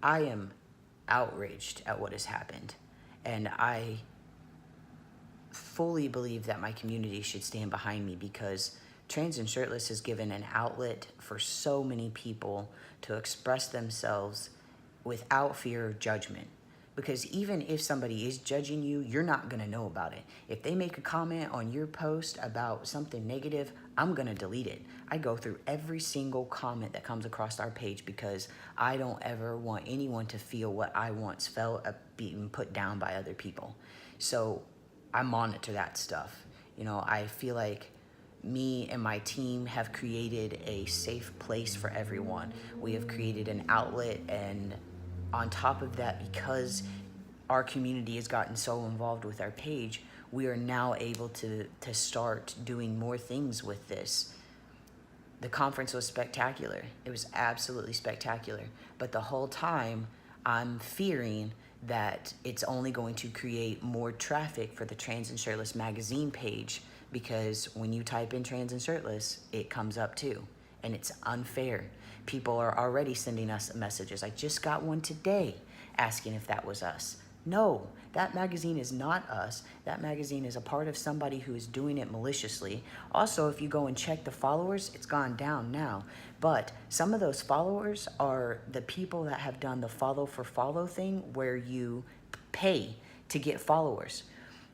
I am outraged at what has happened, and I fully believe that my community should stand behind me, because Trans and Shirtless has given an outlet for so many people to express themselves without fear of judgment. Because even if somebody is judging you, you're not going to know about it. If they make a comment on your post about something negative, I'm going to delete it. I go through every single comment that comes across our page, because I don't ever want anyone to feel what I once felt being put down by other people. So I monitor that stuff. You know, I feel like me and my team have created a safe place for everyone. We have created an outlet, and on top of that, because our community has gotten so involved with our page, we are now able to start doing more things with this. The conference was spectacular. It was absolutely spectacular. But the whole time, I'm fearing that it's only going to create more traffic for the Trans and Shirtless magazine page, because when you type in Trans and Shirtless, it comes up too. And it's unfair. People are already sending us messages. I just got one today asking if that was us. No, that magazine is not us. That magazine is a part of somebody who is doing it maliciously. Also, if you go and check the followers, it's gone down now. But some of those followers are the people that have done the follow for follow thing, where you pay to get followers.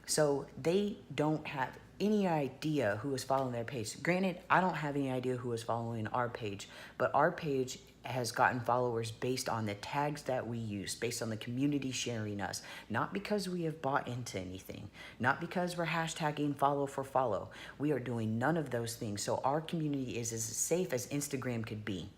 So they don't have any idea who is following their page. Granted, I don't have any idea who is following our page, but our page has gotten followers based on the tags that we use, based on the community sharing us, not because we have bought into anything, not because we're hashtagging follow for follow. We are doing none of those things. So our community is as safe as Instagram could be.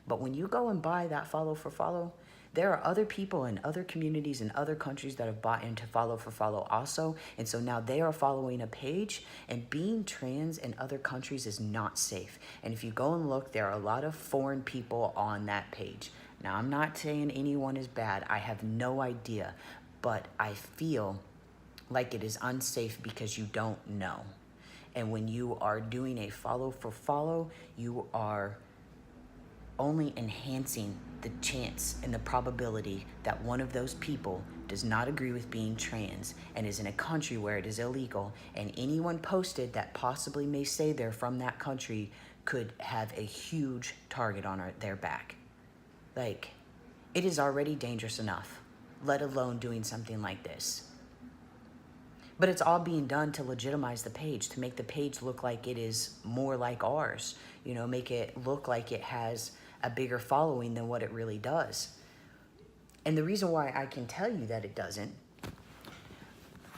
But when you go and buy that follow for follow, there are other people in other communities in other countries that have bought into follow for follow also. And so now they are following a page, and being trans in other countries is not safe. And if you go and look, there are a lot of foreign people on that page. Now, I'm not saying anyone is bad. I have no idea, but I feel like it is unsafe because you don't know. And when you are doing a follow for follow, you are only enhancing the chance and the probability that one of those people does not agree with being trans and is in a country where it is illegal, and anyone posted that possibly may say they're from that country could have a huge target on their back. Like, it is already dangerous enough, let alone doing something like this. But it's all being done to legitimize the page, to make the page look like it is more like ours, you know, make it look like it has a bigger following than what it really does. And the reason why I can tell you that it doesn't,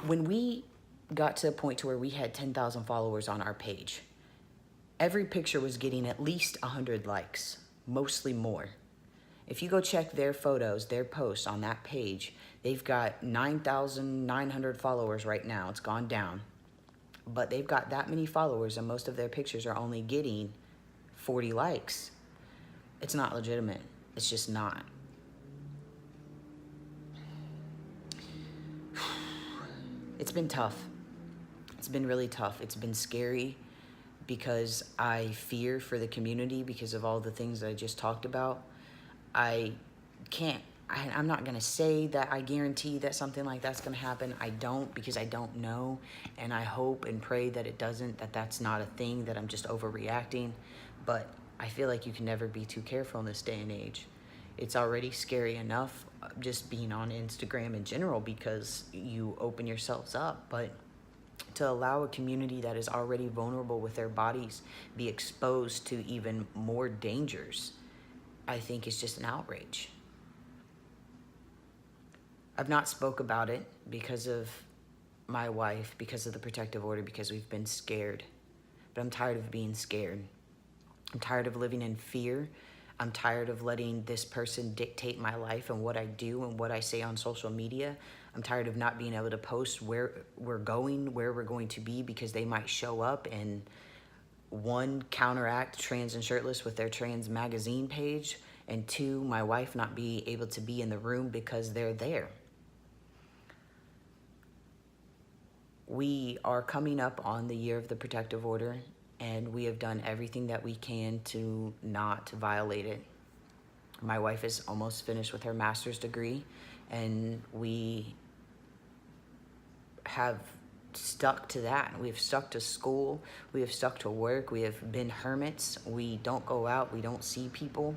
when we got to a point to where we had 10,000 followers on our page, every picture was getting at least 100 likes, mostly more. If you go check their photos, their posts on that page, they've got 9,900 followers right now. It's gone down. But they've got that many followers, and most of their pictures are only getting 40 likes. It's not legitimate. It's just not. It's been tough. It's been really tough. It's been scary because I fear for the community because of all the things that I just talked about. I'm not going to say that I guarantee that something like that's going to happen. I don't, because I don't know. And I hope and pray that it doesn't, that that's not a thing, that I'm just overreacting. But I feel like you can never be too careful in this day and age. It's already scary enough just being on Instagram in general, because you open yourselves up. But to allow a community that is already vulnerable with their bodies be exposed to even more dangers, I think is just an outrage. I've not spoke about it because of my wife, because of the protective order, because we've been scared. But I'm tired of being scared. I'm tired of living in fear. I'm tired of letting this person dictate my life and what I do and what I say on social media. I'm tired of not being able to post where we're going, where we're going to be, because they might show up and, one, counteract Trans and Shirtless with their trans magazine page, and two, my wife not be able to be in the room because they're there. We are coming up on the year of the protective order, and we have done everything that we can to not violate it. My wife is almost finished with her master's degree, and we have stuck to that. We've stuck to school. We have stuck to work. We have been hermits. We don't go out. We don't see people.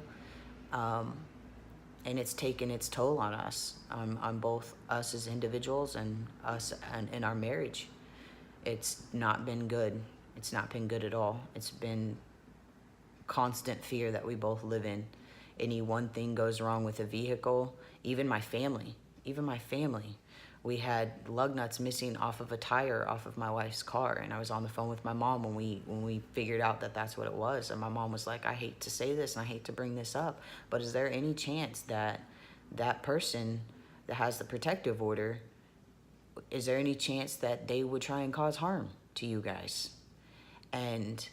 And it's taken its toll on us, on both us as individuals and us and in our marriage. It's not been good. It's not been good at all. It's been constant fear that we both live in. Any one thing goes wrong with a vehicle, even my family. We had lug nuts missing off of a tire off of my wife's car, and I was on the phone with my mom when we figured out that that's what it was. And my mom was like, I hate to say this and I hate to bring this up, but is there any chance that that person that has the protective order, is there any chance that they would try and cause harm to you guys? And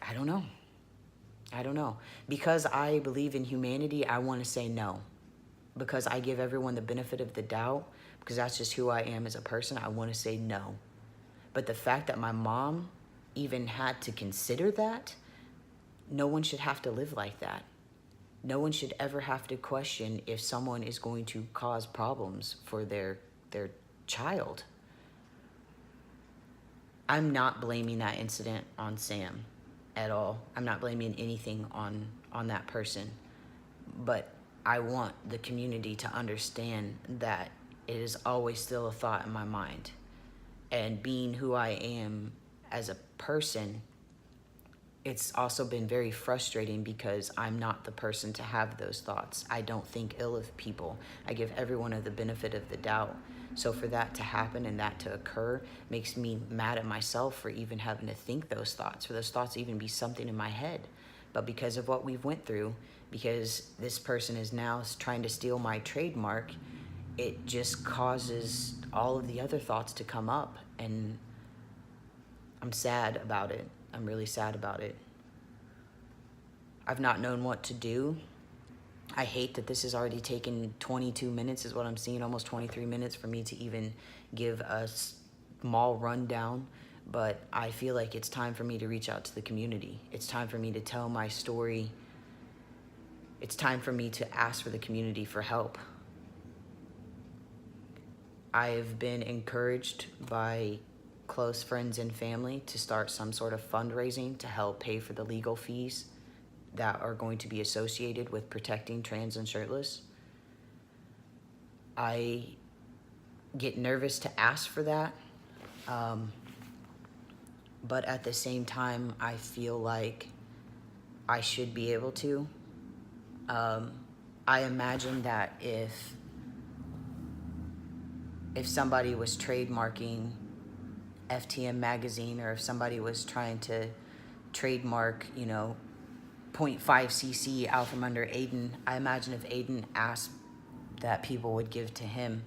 I don't know. Because I believe in humanity, I want to say no. Because I give everyone the benefit of the doubt, because that's just who I am as a person, I want to say no. But the fact that my mom even had to consider that, no one should have to live like that. No one should ever have to question if someone is going to cause problems for their child. I'm not blaming that incident on Sam at all. I'm not blaming anything on that person. But I want the community to understand that it is always still a thought in my mind. And being who I am as a person, it's also been very frustrating because I'm not the person to have those thoughts. I don't think ill of people. I give everyone the benefit of the doubt. So for that to happen and that to occur makes me mad at myself for even having to think those thoughts, for those thoughts to even be something in my head. But because of what we've went through, because this person is now trying to steal my trademark, it just causes all of the other thoughts to come up. And I'm sad about it. I'm really sad about it. I've not known what to do. I hate that this has already taken 22 minutes is what I'm seeing, almost 23 minutes for me to even give a small rundown. But I feel like it's time for me to reach out to the community. It's time for me to tell my story. It's time for me to ask for the community for help. I've been encouraged by close friends and family to start some sort of fundraising to help pay for the legal fees that are going to be associated with protecting Trans and Shirtless. I get nervous to ask for that. But at the same time, I feel like I should be able to. I imagine that if somebody was trademarking FTM magazine, or if somebody was trying to trademark, 0.5 cc out from under Aiden, I imagine if Aiden asked that people would give to him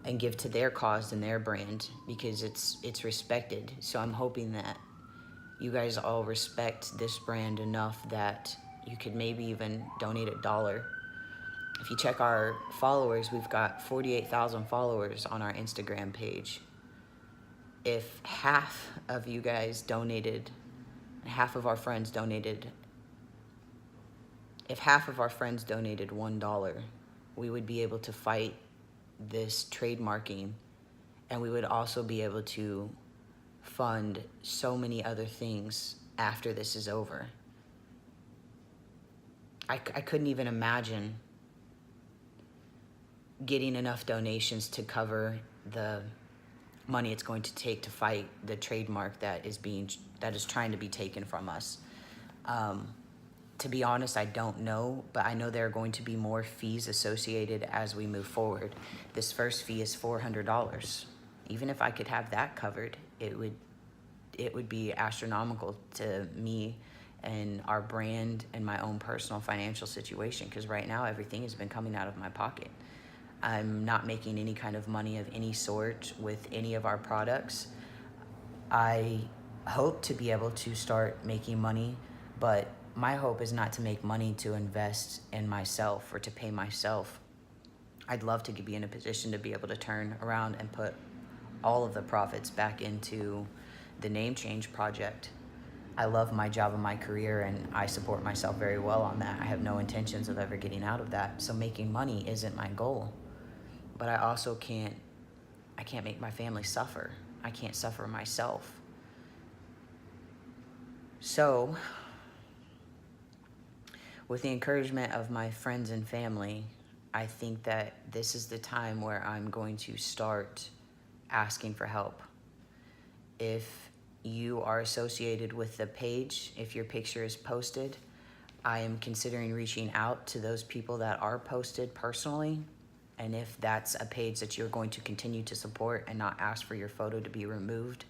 and give to their cause and their brand, because it's respected. So I'm hoping that you guys all respect this brand enough that you could maybe even donate $1. If you check our followers, we've got 48,000 followers on our Instagram page. If half of you guys donated, half of our friends donated $1, we would be able to fight this trademarking, and we would also be able to fund so many other things after this is over. I couldn't even imagine getting enough donations to cover the money it's going to take to fight the trademark that is trying to be taken from us. To be honest, I don't know, but I know there are going to be more fees associated as we move forward. This first fee is $400. Even if I could have that covered, it would be astronomical to me and our brand and my own personal financial situation, because right now everything has been coming out of my pocket. I'm not making any kind of money of any sort with any of our products. I hope to be able to start making money, but my hope is not to make money to invest in myself or to pay myself. I'd love to be in a position to be able to turn around and put all of the profits back into the name change project. I love my job and my career, and I support myself very well on that. I have no intentions of ever getting out of that. So making money isn't my goal. But I also I can't make my family suffer. I can't suffer myself. So, with the encouragement of my friends and family, I think that this is the time where I'm going to start asking for help. If you are associated with the page, if your picture is posted, I am considering reaching out to those people that are posted personally. And if that's a page that you're going to continue to support and not ask for your photo to be removed,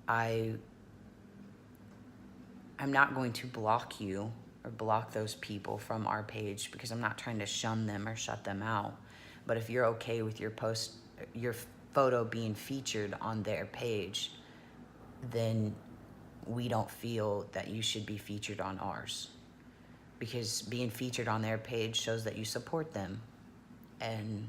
I'm not going to block you or block those people from our page, because I'm not trying to shun them or shut them out. But if you're okay with your photo being featured on their page, then we don't feel that you should be featured on ours, because being featured on their page shows that you support them. And